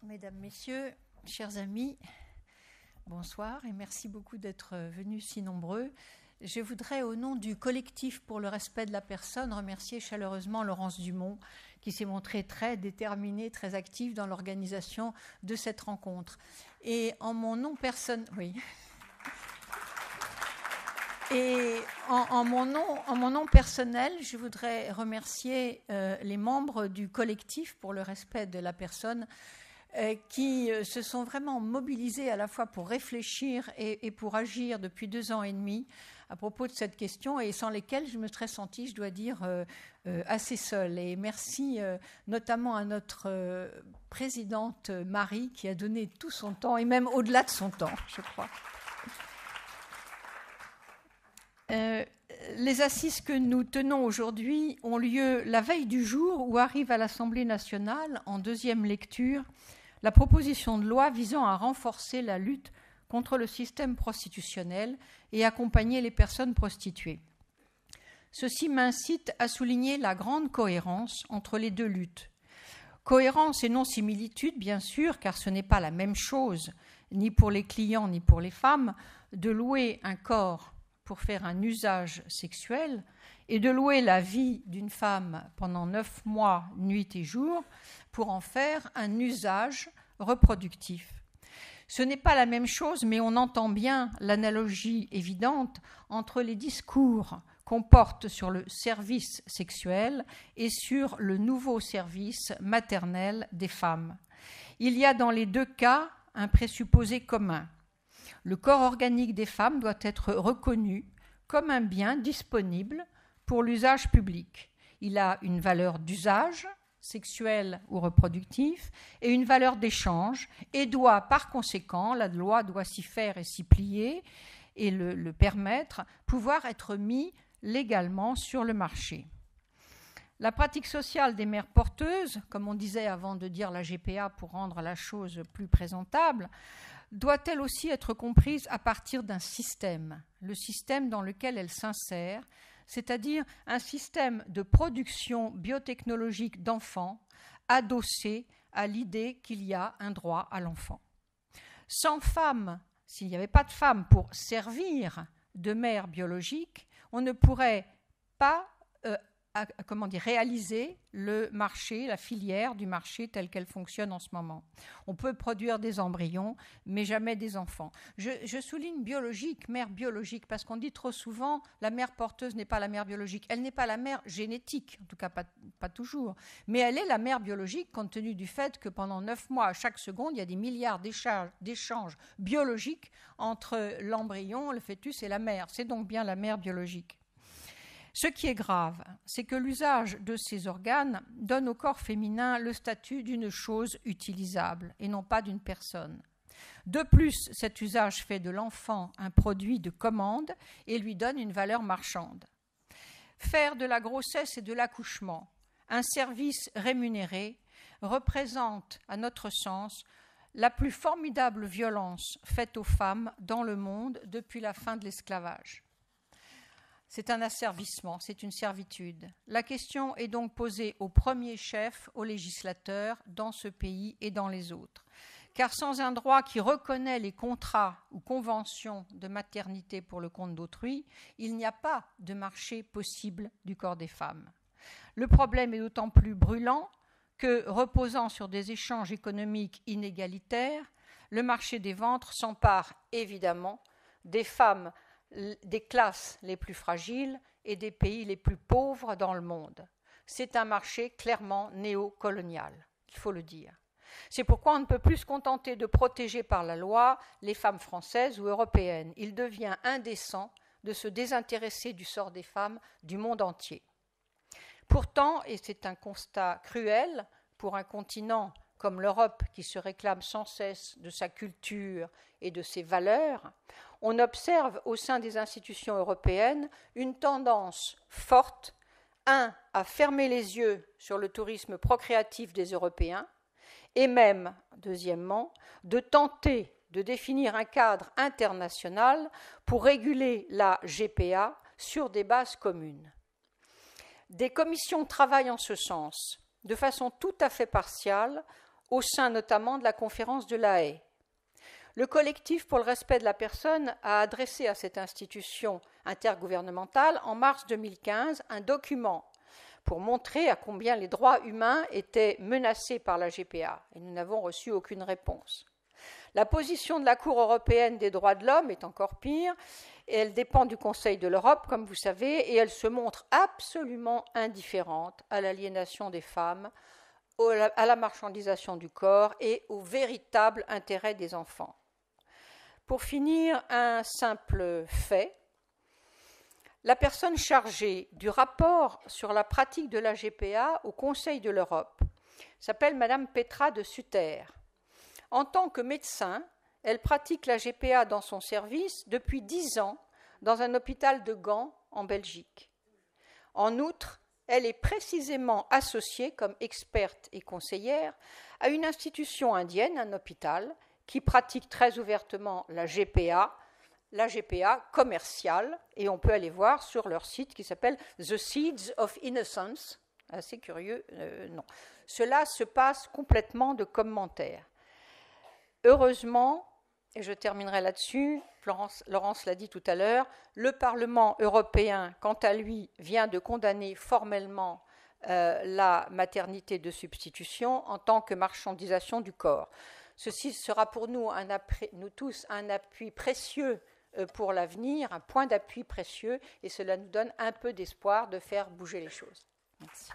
Mesdames, Messieurs, chers amis, bonsoir et merci beaucoup d'être venus si nombreux. Je voudrais, au nom du collectif pour le respect de la personne, remercier chaleureusement Laurence Dumont, qui s'est montrée très déterminée, très active dans l'organisation de cette rencontre. Et en mon nom personnel, en mon nom personnel, je voudrais remercier les membres du collectif pour le respect de la personne qui se sont vraiment mobilisés à la fois pour réfléchir et pour agir depuis 2 ans et demi à propos de cette question et sans lesquels je me serais sentie, je dois dire, assez seule. Et merci notamment à notre présidente Marie qui a donné tout son temps et même au-delà de son temps, je crois. Les assises que nous tenons aujourd'hui ont lieu la veille du jour où arrive à l'Assemblée nationale, en 2e lecture, la proposition de loi visant à renforcer la lutte contre le système prostitutionnel et accompagner les personnes prostituées. Ceci m'incite à souligner la grande cohérence entre les deux luttes. Cohérence et non similitude, bien sûr, car ce n'est pas la même chose, ni pour les clients ni pour les femmes, de louer un corps pour faire un usage sexuel et de louer la vie d'une femme pendant 9 mois, nuit et jour, pour en faire un usage reproductif. Ce n'est pas la même chose, mais on entend bien l'analogie évidente entre les discours qu'on porte sur le service sexuel et sur le nouveau service maternel des femmes. Il y a dans les 2 cas un présupposé commun. Le corps organique des femmes doit être reconnu comme un bien disponible pour l'usage public. Il a une valeur d'usage, sexuel ou reproductif, et une valeur d'échange, et doit, par conséquent, la loi doit s'y faire et s'y plier, et le permettre, pouvoir être mis légalement sur le marché. La pratique sociale des mères porteuses, comme on disait avant de dire la GPA pour rendre la chose plus présentable, doit-elle aussi être comprise à partir d'un système, le système dans lequel elle s'insère, c'est-à-dire un système de production biotechnologique d'enfants adossé à l'idée qu'il y a un droit à l'enfant. Sans femmes, s'il n'y avait pas de femmes pour servir de mère biologique, on ne pourrait pas réaliser le marché, la filière du marché telle qu'elle fonctionne en ce moment. On peut produire des embryons, mais jamais des enfants. Je souligne biologique, mère biologique, parce qu'on dit trop souvent la mère porteuse n'est pas la mère biologique. Elle n'est pas la mère génétique, en tout cas pas toujours, mais elle est la mère biologique compte tenu du fait que pendant 9 mois, à chaque seconde, il y a des milliards d'échanges biologiques entre l'embryon, le fœtus et la mère. C'est donc bien la mère biologique. Ce qui est grave, c'est que l'usage de ces organes donne au corps féminin le statut d'une chose utilisable et non pas d'une personne. De plus, cet usage fait de l'enfant un produit de commande et lui donne une valeur marchande. Faire de la grossesse et de l'accouchement un service rémunéré représente, à notre sens, la plus formidable violence faite aux femmes dans le monde depuis la fin de l'esclavage. C'est un asservissement, c'est une servitude. La question est donc posée au premier chef, aux législateurs, dans ce pays et dans les autres. Car sans un droit qui reconnaît les contrats ou conventions de maternité pour le compte d'autrui, il n'y a pas de marché possible du corps des femmes. Le problème est d'autant plus brûlant que, reposant sur des échanges économiques inégalitaires, le marché des ventres s'empare évidemment des femmes des classes les plus fragiles et des pays les plus pauvres dans le monde. C'est un marché clairement néocolonial, il faut le dire. C'est pourquoi on ne peut plus se contenter de protéger par la loi les femmes françaises ou européennes. Il devient indécent de se désintéresser du sort des femmes du monde entier. Pourtant, et c'est un constat cruel pour un continent comme l'Europe qui se réclame sans cesse de sa culture et de ses valeurs, on observe au sein des institutions européennes une tendance forte, à fermer les yeux sur le tourisme procréatif des Européens, et même, deuxièmement, de tenter de définir un cadre international pour réguler la GPA sur des bases communes. Des commissions travaillent en ce sens, de façon tout à fait partiale, au sein notamment de la conférence de La Haye. Le collectif pour le respect de la personne a adressé à cette institution intergouvernementale en mars 2015 un document pour montrer à combien les droits humains étaient menacés par la GPA, et nous n'avons reçu aucune réponse. La position de la Cour européenne des droits de l'homme est encore pire, et elle dépend du Conseil de l'Europe, comme vous savez, et elle se montre absolument indifférente à l'aliénation des femmes, à la marchandisation du corps et au véritable intérêt des enfants. Pour finir, un simple fait. La personne chargée du rapport sur la pratique de la GPA au Conseil de l'Europe s'appelle Madame Petra de Sutter. En tant que médecin, elle pratique la GPA dans son service depuis 10 ans dans un hôpital de Gand, en Belgique. En outre, elle est précisément associée comme experte et conseillère à une institution indienne, un hôpital, qui pratique très ouvertement la GPA commerciale, et on peut aller voir sur leur site qui s'appelle The Seeds of Innocence. Assez curieux, non. Cela se passe complètement de commentaires. Heureusement, et je terminerai là-dessus, Laurence l'a dit tout à l'heure, le Parlement européen, quant à lui, vient de condamner formellement la maternité de substitution en tant que marchandisation du corps. Ceci sera pour nous tous un appui précieux pour l'avenir, un point d'appui précieux, et cela nous donne un peu d'espoir de faire bouger les choses. Merci.